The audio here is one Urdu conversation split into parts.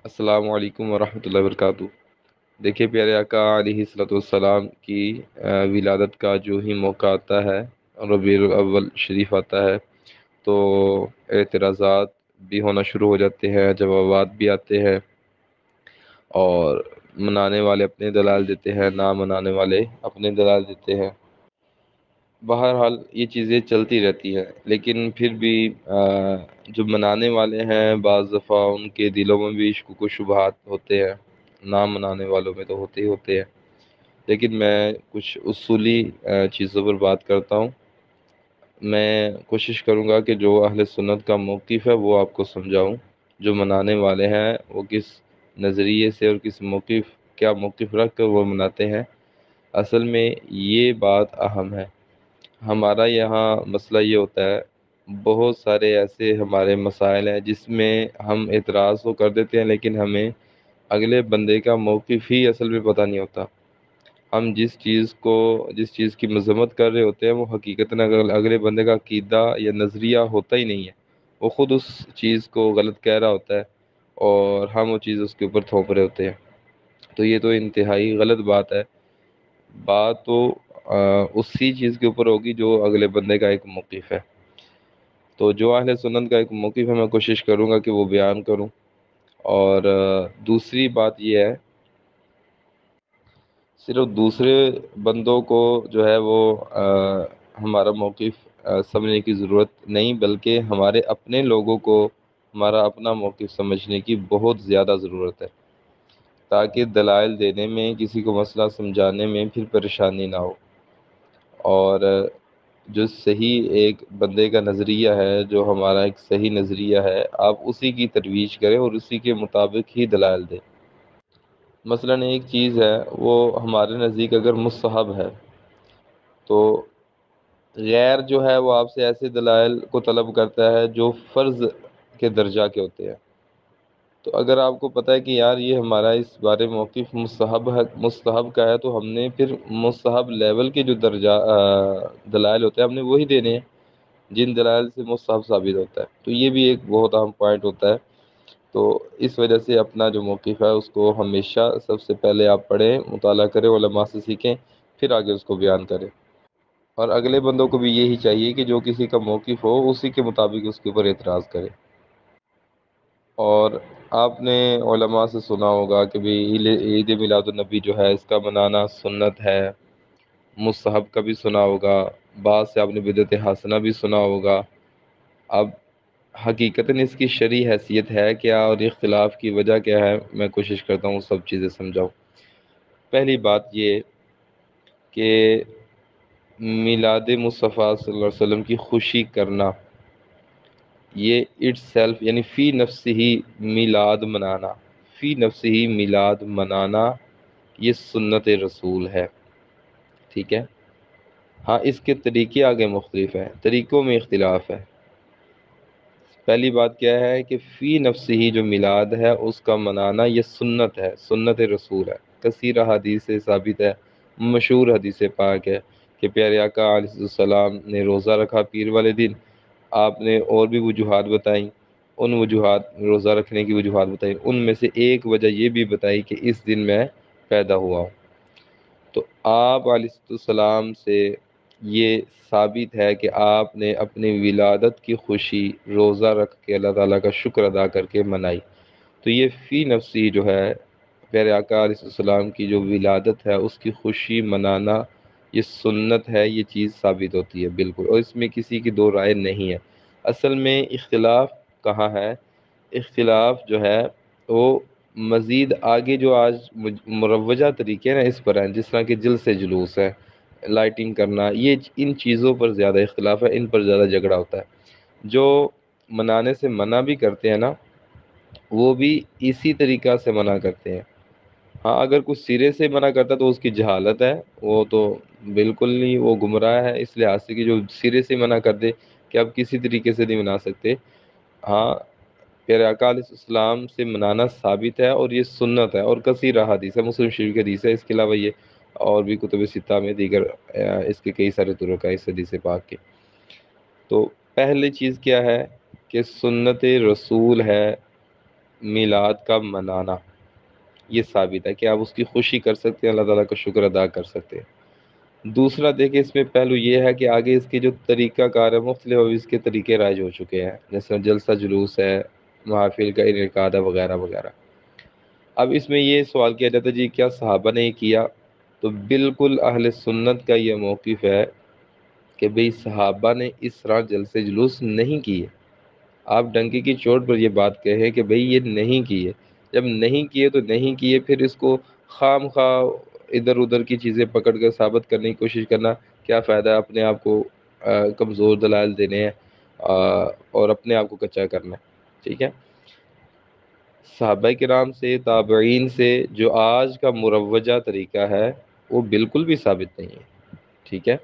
السلام علیکم ورحمۃ اللہ وبرکاتہ۔ دیکھیے پیارے آقا علیہ الصلوۃ والسلام کی ولادت کا جو ہی موقع آتا ہے، ربیع الاول شریف آتا ہے، تو اعتراضات بھی ہونا شروع ہو جاتے ہیں، جوابات بھی آتے ہیں، اور منانے والے اپنے دلائل دیتے ہیں، نہ منانے والے اپنے دلائل دیتے ہیں۔ بہرحال یہ چیزیں چلتی رہتی ہیں، لیکن پھر بھی جو منانے والے ہیں بعض دفعہ ان کے دلوں میں بھی شکوک و شبہات ہوتے ہیں، نہ منانے والوں میں تو ہوتے ہی ہوتے ہیں۔ لیکن میں کچھ اصولی چیزوں پر بات کرتا ہوں۔ میں کوشش کروں گا کہ جو اہل سنت کا موقف ہے وہ آپ کو سمجھاؤں، جو منانے والے ہیں وہ کس نظریے سے اور کیا موقف رکھ کر وہ مناتے ہیں۔ اصل میں یہ بات اہم ہے۔ ہمارا یہاں مسئلہ یہ ہوتا ہے، بہت سارے ایسے ہمارے مسائل ہیں جس میں ہم اعتراض تو کر دیتے ہیں، لیکن ہمیں اگلے بندے کا موقف ہی اصل میں پتہ نہیں ہوتا۔ ہم جس چیز کی مذمت کر رہے ہوتے ہیں وہ حقیقتاً اگلے بندے کا عقیدہ یا نظریہ ہوتا ہی نہیں ہے، وہ خود اس چیز کو غلط کہہ رہا ہوتا ہے اور ہم وہ چیز اس کے اوپر تھوپ رہے ہوتے ہیں۔ تو یہ تو انتہائی غلط بات ہے۔ بات تو اسی چیز کے اوپر ہوگی جو اگلے بندے کا ایک موقف ہے۔ تو جو اہل سنت کا ایک موقف ہے میں کوشش کروں گا کہ وہ بیان کروں۔ اور دوسری بات یہ ہے، صرف دوسرے بندوں کو جو ہے وہ ہمارا موقف سمجھنے کی ضرورت نہیں، بلکہ ہمارے اپنے لوگوں کو ہمارا اپنا موقف سمجھنے کی بہت زیادہ ضرورت ہے، تاکہ دلائل دینے میں، کسی کو مسئلہ سمجھانے میں پھر پریشانی نہ ہو۔ اور جو صحیح ایک بندے کا نظریہ ہے، جو ہمارا ایک صحیح نظریہ ہے، آپ اسی کی ترویج کریں اور اسی کے مطابق ہی دلائل دیں۔ مثلاً ایک چیز ہے، وہ ہمارے نزدیک اگر مستحب ہے، تو غیر جو ہے وہ آپ سے ایسے دلائل کو طلب کرتا ہے جو فرض کے درجہ کے ہوتے ہیں۔ تو اگر آپ کو پتہ ہے کہ یار یہ ہمارا اس بارے موقف مستحب کا ہے، تو ہم نے پھر مستحب لیول کے جو درجہ دلائل ہوتے ہیں ہم نے وہی دینے ہیں جن دلائل سے مستحب ثابت ہوتا ہے۔ تو یہ بھی ایک بہت اہم پوائنٹ ہوتا ہے۔ تو اس وجہ سے اپنا جو موقف ہے اس کو ہمیشہ سب سے پہلے آپ پڑھیں، مطالعہ کریں، علماء سے سیکھیں، پھر آگے اس کو بیان کریں۔ اور اگلے بندوں کو بھی یہی چاہیے کہ جو کسی کا موقف ہو اسی کے مطابق اس کے اوپر اعتراض کرے۔ اور آپ نے علماء سے سنا ہوگا کہ بھی عید میلاد النبی جو ہے اس کا منانا سنت ہے، مستحب کا بھی سنا ہوگا، بعض سے آپ نے بدعت حسنہ بھی سنا ہوگا۔ اب حقیقتاً اس کی شرعی حیثیت ہے کیا اور اختلاف کی وجہ کیا ہے، میں کوشش کرتا ہوں سب چیزیں سمجھاؤں۔ پہلی بات یہ کہ میلاد مصطفیٰ صلی اللہ علیہ وسلم کی خوشی کرنا، یہ اٹ سیلف یعنی فی نفس ہی میلاد منانا، فی نفس ہی میلاد منانا یہ سنت رسول ہے، ٹھیک ہے۔ ہاں اس کے طریقے آگے مختلف ہیں، طریقوں میں اختلاف ہے۔ پہلی بات کیا ہے کہ فی نفس ہی جو میلاد ہے اس کا منانا یہ سنت ہے، سنت رسول ہے، کثیر حدیث سے ثابت ہے، مشہور حدیث پاک ہے کہ پیارے آقا علیہ السلام نے روزہ رکھا پیر والے دن۔ آپ نے اور بھی وجوہات بتائیں، ان وجوہات روزہ رکھنے کی وجوہات بتائیں، ان میں سے ایک وجہ یہ بھی بتائی کہ اس دن میں پیدا ہوا ہوں۔ تو آپ علیہ السلام سے یہ ثابت ہے کہ آپ نے اپنی ولادت کی خوشی روزہ رکھ کے اللہ تعالیٰ کا شکر ادا کر کے منائی۔ تو یہ فی نفسی جو ہے پیارے آقا علیہ السلام کی جو ولادت ہے اس کی خوشی منانا یہ سنت ہے، یہ چیز ثابت ہوتی ہے بالکل، اور اس میں کسی کی دو رائے نہیں ہے۔ اصل میں اختلاف کہاں ہے؟ اختلاف جو ہے وہ مزید آگے جو آج مروجہ طریقے ہیں نا اس پر ہیں، جس طرح کہ جلسے جلوس ہے، لائٹنگ کرنا، یہ ان چیزوں پر زیادہ اختلاف ہے، ان پر زیادہ جھگڑا ہوتا ہے۔ جو منانے سے منع بھی کرتے ہیں نا وہ بھی اسی طریقہ سے منع کرتے ہیں۔ ہاں اگر کچھ سرے سے منع کرتا تو اس کی جہالت ہے، وہ تو بالکل نہیں، وہ گمراہ ہے، اس لحاظ سے کہ جو سرے سے منع کر دے کہ اب کسی طریقے سے نہیں منا سکتے۔ ہاں پیارے آقا علیہ السلام سے منانا ثابت ہے اور یہ سنت ہے، اور کثیر احادیث ہے، مسلم شریف کی حدیث ہے، اس کے علاوہ یہ اور بھی کتب ستہ میں دیگر اس کے کئی سارے طرق ہیں اس حدیث پاک کے۔ تو پہلی چیز کیا ہے کہ سنت رسول ہے میلاد کا منانا، یہ ثابت ہے کہ آپ اس کی خوشی کر سکتے ہیں، اللہ تعالیٰ کا شکر ادا کر سکتے ہیں۔ دوسرا دیکھیں اس میں پہلو یہ ہے کہ آگے اس کے جو طریقہ کار ہے مختلف، اب اس کے طریقے رائج ہو چکے ہیں، جیسے جلسہ جلوس ہے، محافل کا انعقاد ہے، وغیرہ وغیرہ۔ اب اس میں یہ سوال کیا جاتا ہے جی کیا صحابہ نے یہ کیا؟ تو بالکل اہل سنت کا یہ موقف ہے کہ بھئی صحابہ نے اس طرح جلسے جلوس نہیں کیے۔ آپ ڈنکی کی چوٹ پر یہ بات کہیں کہ بھئی یہ نہیں کیے، جب نہیں کیے تو نہیں کیے، پھر اس کو خام خواہ ادھر ادھر کی چیزیں پکڑ کر ثابت کرنے کی کوشش کرنا کیا فائدہ ہے؟ اپنے آپ کو کمزور دلائل دینے ہیں اور اپنے آپ کو کچا کرنا ہے، ٹھیک ہے؟ صحابہ کرام سے، تابعین سے جو آج کا مروجہ طریقہ ہے وہ بالکل بھی ثابت نہیں ہے، ٹھیک ہے؟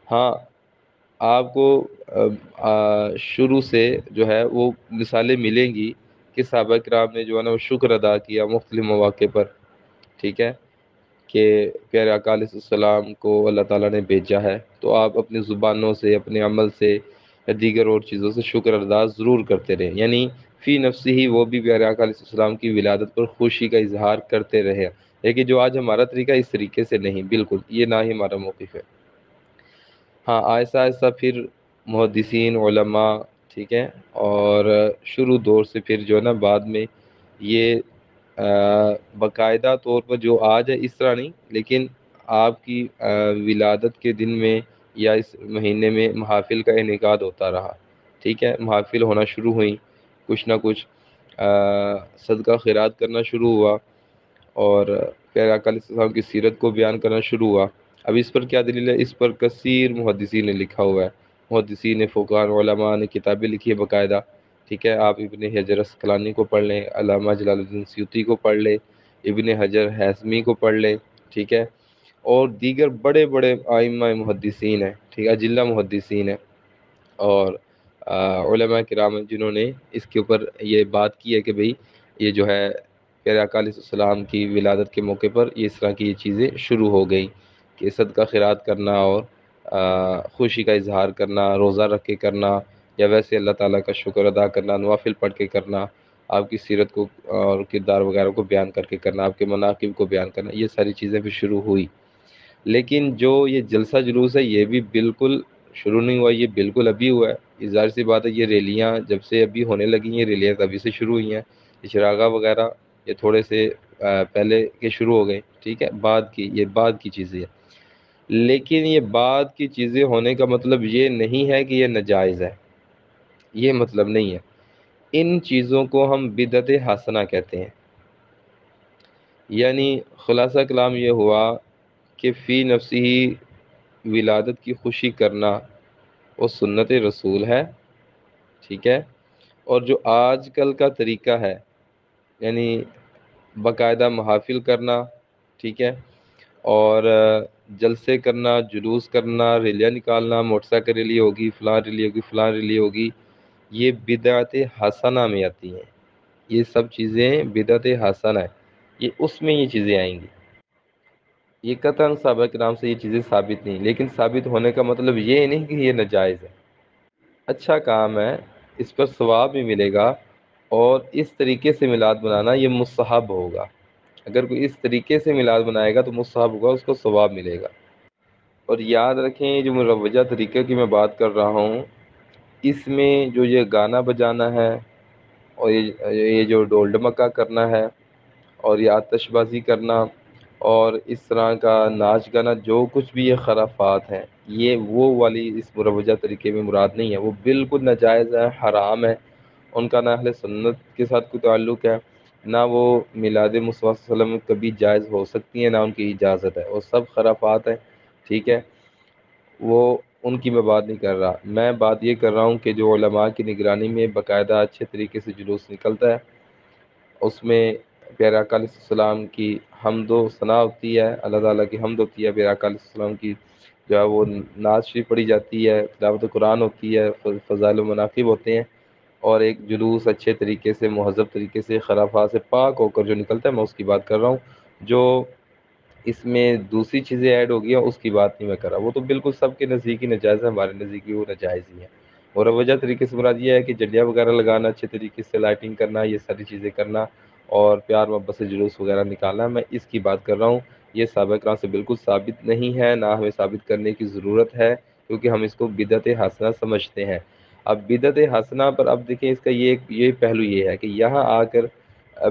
ہاں، آپ کو شروع سے جو ہے وہ مثالیں ملیں گی کہ صحابہ کرام نے جو ہے نا وہ شکر ادا کیا مختلف مواقع پر، ٹھیک ہے، کہ پیارے آقا علیہ السلام کو اللہ تعالیٰ نے بھیجا ہے، تو آپ اپنی زبانوں سے، اپنے عمل سے یا دیگر اور چیزوں سے شکر ادا ضرور کرتے رہیں، یعنی فی نفسی ہی وہ بھی پیارے آقا علیہ السلام کی ولادت پر خوشی کا اظہار کرتے رہے، لیکن جو آج ہمارا طریقہ اس طریقے سے نہیں، بالکل یہ نہ ہی ہمارا موقف ہے۔ ہاں، آہستہ آہستہ پھر محدثین، علماء، ٹھیک ہے، اور شروع دور سے پھر جو ہے نا بعد میں یہ باقاعدہ طور پر جو آج ہے اس طرح نہیں، لیکن آپ کی ولادت کے دن میں یا اس مہینے میں محافل کا انعقاد ہوتا رہا، ٹھیک ہے، محافل ہونا شروع ہوئیں، کچھ نہ کچھ صدقہ خیرات کرنا شروع ہوا، اور پیارے آقا علیہ السلام کی سیرت کو بیان کرنا شروع ہوا۔ اب اس پر کیا دلیل ہے؟ اس پر کثیر محدثین نے لکھا ہوا ہے، محدثین، فقہاء، علماء نے کتابیں لکھی ہے باقاعدہ، ٹھیک ہے؟ آپ ابن حجر اسقلانی کو پڑھ لیں، علامہ جلال الدین سیوطی کو پڑھ لیں، ابن حجر ہیثمی کو پڑھ لیں، ٹھیک ہے، اور دیگر بڑے بڑے ائمہ محدثین ہیں، ٹھیک ہے، اجلہ محدثین ہیں، اور علماء کرام ہیں جنہوں نے اس کے اوپر یہ بات کی ہے کہ بھئی یہ جو ہے پیارے آقا علیہ السلام کی ولادت کے موقع پر اس طرح کی یہ چیزیں شروع ہو گئیں کہ صدقہ خیرات کرنا اور خوشی کا اظہار کرنا، روزہ رکھ کے کرنا، یا ویسے اللہ تعالیٰ کا شکر ادا کرنا، نوافل پڑھ کے کرنا، آپ کی سیرت کو اور کردار وغیرہ کو بیان کر کے کرنا، آپ کے مناقب کو بیان کرنا، یہ ساری چیزیں بھی شروع ہوئی۔ لیکن جو یہ جلسہ جلوس ہے یہ بھی بالکل شروع نہیں ہوا، یہ بالکل ابھی ہوا ہے۔ یہ ظاہر سی بات ہے، یہ ریلیاں جب سے ابھی ہونے لگی ہیں، یہ ریلیاں تبھی سے شروع ہوئی ہیں، اشراقہ وغیرہ یہ تھوڑے سے پہلے کے شروع ہو گئے، ٹھیک ہے، یہ بعد کی چیزیں ہیں، لیکن یہ بعد کی چیزیں ہونے کا مطلب یہ نہیں ہے کہ یہ ناجائز ہے، یہ مطلب نہیں ہے۔ ان چیزوں کو ہم بدعت حسنہ کہتے ہیں، یعنی خلاصہ کلام یہ ہوا کہ فی نفسی ہی ولادت کی خوشی کرنا وہ سنت رسول ہے، ٹھیک ہے، اور جو آج کل کا طریقہ ہے یعنی باقاعدہ محافل کرنا، ٹھیک ہے، اور جلسے کرنا، جلوس کرنا، ریلیاں نکالنا، موٹر سائیکل ریلی ہوگی، فلاں ریلی ہوگی، فلاں ریلی ہوگی، یہ بدعت حسنہ میں آتی ہیں، یہ سب چیزیں بدعت حسنہ ہے، یہ اس میں یہ چیزیں آئیں گی۔ یہ قطعاً صحابہ کرام سے یہ چیزیں ثابت نہیں، لیکن ثابت ہونے کا مطلب یہ نہیں کہ یہ ناجائز ہے، اچھا کام ہے، اس پر ثواب بھی ملے گا، اور اس طریقے سے میلاد بنانا یہ مستحب ہوگا، اگر کوئی اس طریقے سے میلاد بنائے گا تو مستحب ہوگا، اس کو ثواب ملے گا۔ اور یاد رکھیں یہ جو مروجہ طریقے کی میں بات کر رہا ہوں، اس میں جو یہ گانا بجانا ہے اور یہ جو ڈول ڈمکا کرنا ہے اور یہ آتش بازی کرنا اور اس طرح کا ناچ گانا، جو کچھ بھی یہ خرافات ہیں، یہ وہ والی اس مروجہ طریقے میں مراد نہیں ہے، وہ بالکل ناجائز ہے، حرام ہے، ان کا نہ اہل سنت کے ساتھ کوئی تعلق ہے، نہ وہ میلاد مصطفیٰ صلی اللہ علیہ وسلم کبھی جائز ہو سکتی ہیں، نہ ان کی اجازت ہے، وہ سب خرافات ہیں، ٹھیک ہے، وہ ان کی میں بات نہیں کر رہا، میں بات یہ کر رہا ہوں کہ جو علماء کی نگرانی میں باقاعدہ اچھے طریقے سے جلوس نکلتا ہے، اس میں پیارے آقا علیہ السلام کی حمد و ثنا ہوتی ہے، اللہ تعالیٰ کی حمد ہوتی ہے، پیارے آقا علیہ السلام کی جو ہے وہ نعت شریف پڑھی جاتی ہے، تلاوت قرآن ہوتی ہے، فضائل و مناقب ہوتے ہیں، اور ایک جلوس اچھے طریقے سے، مہذب طریقے سے، خرافات سے پاک ہو کر جو نکلتا ہے، میں اس کی بات کر رہا ہوں۔ جو اس میں دوسری چیزیں ایڈ ہو گئی ہیں اس کی بات نہیں میں کر رہا، وہ تو بالکل سب کے نزدیک ہی ناجائز ہے، ہمارے نزدیک بھی وہ ناجائز ہی ہے، مروجہ طریقے سے مراد یہ ہے کہ جڑیاں وغیرہ لگانا، اچھے طریقے سے لائٹنگ کرنا، یہ ساری چیزیں کرنا اور پیار محبت سے جلوس وغیرہ نکالنا، میں اس کی بات کر رہا ہوں۔ یہ صحابہ کرام سے بالکل ثابت نہیں ہے، نہ ہمیں ثابت کرنے کی ضرورت ہے، کیونکہ ہم اس کو بدعت حسنہ سمجھتے ہیں۔ اب بدعت حسنہ پر اب دیکھیں اس کا یہ پہلو یہ ہے کہ یہاں آ کر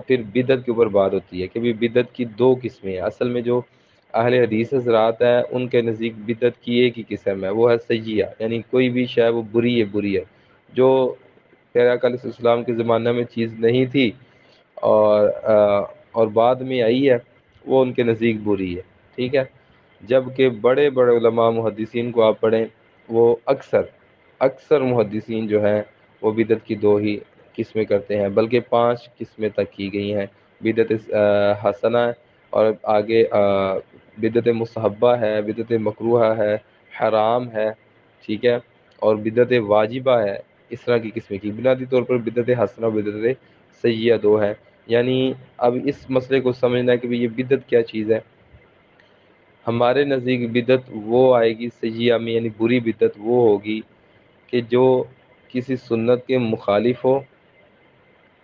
پھر بدعت کے اوپر بات ہوتی ہے کہ بھی بدعت کی دو قسمیں ہیں۔ اصل میں جو اہل حدیث حضرات ہیں ان کے نزدیک بدعت کی ایک ہی قسم ہے، وہ ہے سیئہ، یعنی کوئی بھی شے وہ بری ہے، جو پیارے آقا علیہ السلام کے زمانہ میں چیز نہیں تھی اور بعد میں آئی ہے، وہ ان کے نزدیک بری ہے، ٹھیک ہے۔ جبکہ بڑے بڑے علماء محدثین کو آپ پڑھیں، وہ اکثر محدثین جو ہیں وہ بدعت کی دو ہی قسمیں کرتے ہیں، بلکہ 5 قسمیں تک کی گئی ہیں۔ بدعت حسنہ اور آگے بدعت مستحبہ ہے، بدعت مکروہہ ہے، حرام ہے، ٹھیک ہے، اور بدعت واجبہ ہے۔ اس طرح کی قسمیں کی، بنیادی طور پر بدعت حسنہ اور بدعت سیئہ دو ہے۔ یعنی اب اس مسئلے کو سمجھنا ہے کہ یہ بدعت کیا چیز ہے۔ ہمارے نزدیک بدعت وہ آئے گی سیئہ میں، یعنی بری بدعت وہ ہوگی کہ جو کسی سنت کے مخالف ہو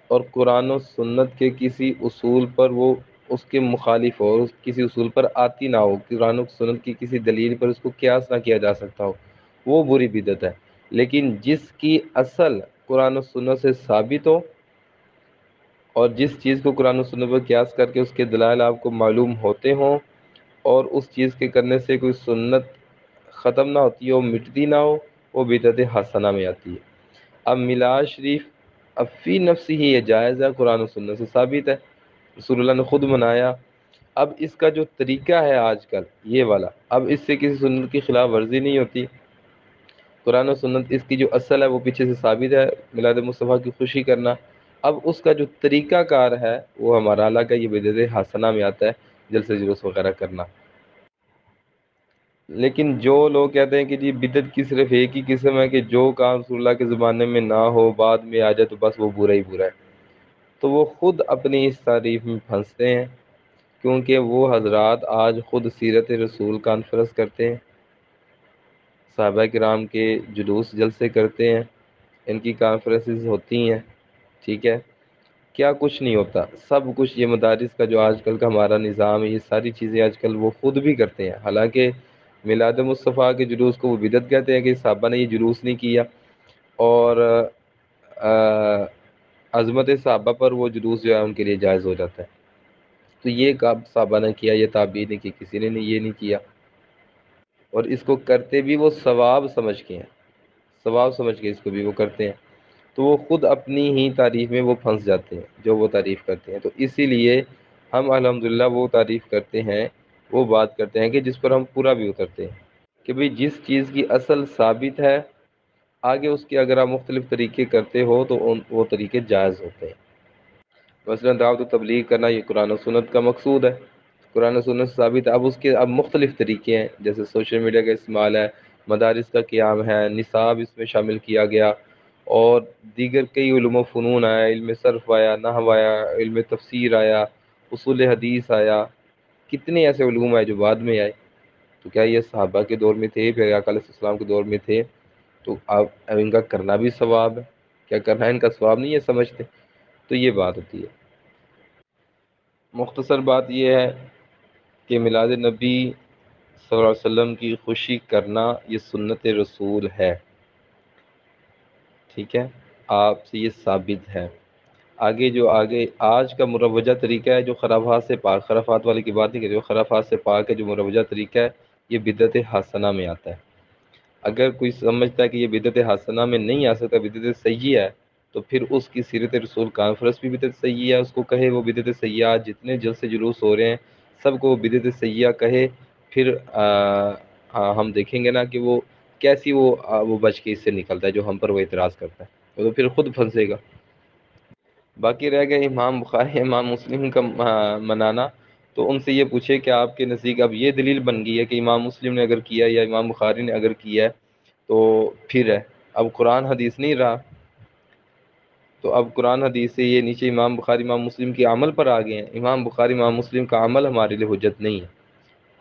اور قرآن و سنت کے کسی اصول پر وہ اس کے مخالف ہو، اور کسی اصول پر آتی نہ ہو، قرآن و سنت کی کسی دلیل پر اس کو قیاس نہ کیا جا سکتا ہو، وہ بری بدعت ہے۔ لیکن جس کی اصل قرآن و سنت سے ثابت ہو اور جس چیز کو قرآن و سنت پر قیاس کر کے اس کے دلائل آپ کو معلوم ہوتے ہوں اور اس چیز کے کرنے سے کوئی سنت ختم نہ ہوتی ہو، مٹتی نہ ہو، وہ بدعت حسنہ میں آتی ہے۔ اب میلاد شریف اب فی نفسی ہی یہ جائز ہے، قرآن و سنت سے ثابت ہے، رسول اللہ نے خود منایا۔ اب اس کا جو طریقہ ہے آج کل یہ والا، اب اس سے کسی سنت کی خلاف ورزی نہیں ہوتی۔ قرآن و سنت اس کی جو اصل ہے وہ پیچھے سے ثابت ہے، میلاد مصطفیٰ کی خوشی کرنا۔ اب اس کا جو طریقہ کار ہے وہ ہمارا الگ ہے، یہ بدعت حسنہ میں آتا ہے، جلسے جلوس وغیرہ کرنا۔ لیکن جو لوگ کہتے ہیں کہ جی بدعت کی صرف ایک ہی قسم ہے کہ جو کام رسول اللہ کے زمانے میں نہ ہو بعد میں آ جائے تو بس وہ برا ہی برا ہے، تو وہ خود اپنی اس تعریف میں پھنستے ہیں، کیونکہ وہ حضرات آج خود سیرت رسول کانفرنس کرتے ہیں، صحابہ کرام کے جلوس جلسے کرتے ہیں، ان کی کانفرنسز ہوتی ہیں، ٹھیک ہے، کیا کچھ نہیں ہوتا، سب کچھ یہ مدارس کا جو آج کل کا ہمارا نظام ہے، یہ ساری چیزیں آج کل وہ خود بھی کرتے ہیں۔ حالانکہ میلاد مصطفیٰ کے جلوس کو وہ بدعت کہتے ہیں کہ صحابہ نے یہ جلوس نہیں کیا، اور عظمت صحابہ پر وہ جلوس جو ہے ان کے لیے جائز ہو جاتا ہے۔ تو یہ کب صحابہ نے کیا، یہ تابعین نے کی، کسی نے یہ نہیں کیا، اور اس کو کرتے بھی وہ ثواب سمجھ کے ہیں، ثواب سمجھ کے اس کو بھی وہ کرتے ہیں، تو وہ خود اپنی ہی تعریف میں وہ پھنس جاتے ہیں جو وہ تعریف کرتے ہیں۔ تو اسی لیے ہم الحمدللہ وہ تعریف کرتے ہیں، وہ بات کرتے ہیں کہ جس پر ہم پورا بھی اترتے ہیں، کہ بھئی جس چیز کی اصل ثابت ہے، آگے اس کے اگر آپ مختلف طریقے کرتے ہو تو وہ طریقے جائز ہوتے ہیں۔ مثلا دعوت و تبلیغ کرنا یہ قرآن و سنت کا مقصود ہے، قرآن و سنت سے ثابت ہے۔ اب اس کے مختلف طریقے ہیں، جیسے سوشل میڈیا کا استعمال ہے، مدارس کا قیام ہے، نصاب اس میں شامل کیا گیا، اور دیگر کئی علوم و فنون آیا، علم صرف آیا، نحو آیا، علم تفسیر آیا، اصول حدیث آیا، کتنے ایسے علوم آئے جو بعد میں آئے۔ تو کیا یہ صحابہ کے دور میں تھے، پھر آقا علیہ السلام کے دور میں تھے؟ تو اب ان کا کرنا بھی ثواب ہے، کیا کرنا ہے ان کا ثواب نہیں ہے سمجھتے؟ تو یہ بات ہوتی ہے۔ مختصر بات یہ ہے کہ میلاد نبی صلی اللہ علیہ وسلم کی خوشی کرنا یہ سنت رسول ہے، ٹھیک ہے، آپ سے یہ ثابت ہے۔ آگے آج کا مروجہ طریقہ ہے جو خرافات سے پاک، خرافات والے کی بات نہیں کرتے، خرافات سے پاک ہے جو مروجہ طریقہ ہے، یہ بدعت حسنہ میں آتا ہے۔ اگر کوئی سمجھتا ہے کہ یہ بدعت حسنہ میں نہیں آ سکتا، بدعت سیئہ ہے، تو پھر اس کی سیرت رسول کانفرنس بھی بدعت سیئہ ہے، اس کو کہے وہ بدعت سیئہ، جتنے جلسے جلوس ہو رہے ہیں سب کو وہ بدعت سیئہ کہے، پھر ہم دیکھیں گے نا کہ وہ کیسی وہ بچ کے اس سے نکلتا ہے جو ہم پر وہ اعتراض کرتا ہے، وہ تو پھر خود پھنسے گا۔ باقی رہ گیا امام بخاری امام مسلم کا منانا، تو ان سے یہ پوچھے کہ آپ کے نزدیک اب یہ دلیل بن گئی ہے کہ امام مسلم نے اگر کیا یا امام بخاری نے اگر کیا ہے تو پھر ہے، اب قرآن حدیث نہیں رہا، تو اب قرآن حدیث سے یہ نیچے امام بخاری امام مسلم کے عمل پر آ گئے ہیں۔ امام بخاری امام مسلم کا عمل ہمارے لیے حجت نہیں ہے،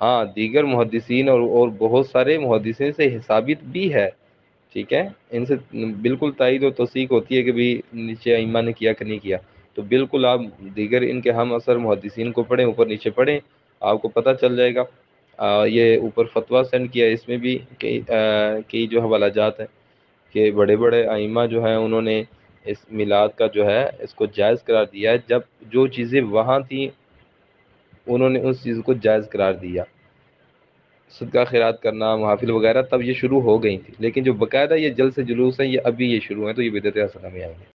ہاں دیگر محدثین اور بہت سارے محدثین سے ثابت بھی ہے، ٹھیک ہے، ان سے بالکل تائید و تصدیق ہوتی ہے کہ بھی نیچے ائمہ نے کیا کہ نہیں کیا، تو بالکل آپ دیگر ان کے ہم اثر محدثین کو پڑھیں، اوپر نیچے پڑھیں، آپ کو پتہ چل جائے گا۔ یہ اوپر فتویٰ سینڈ کیا ہے، اس میں بھی کئی جو حوالہ جات ہیں کہ بڑے بڑے ائمہ جو ہیں انہوں نے اس میلاد کا جو ہے اس کو جائز قرار دیا ہے، جب جو چیزیں وہاں تھیں انہوں نے اس چیز کو جائز قرار دیا، صدقہ خیرات کرنا، محافل وغیرہ تب یہ شروع ہو گئی تھی، لیکن جو باقاعدہ یہ جلسے جلوس ہیں یہ ابھی یہ شروع ہیں، تو یہ بدعت حسنہ میں آئیں گے۔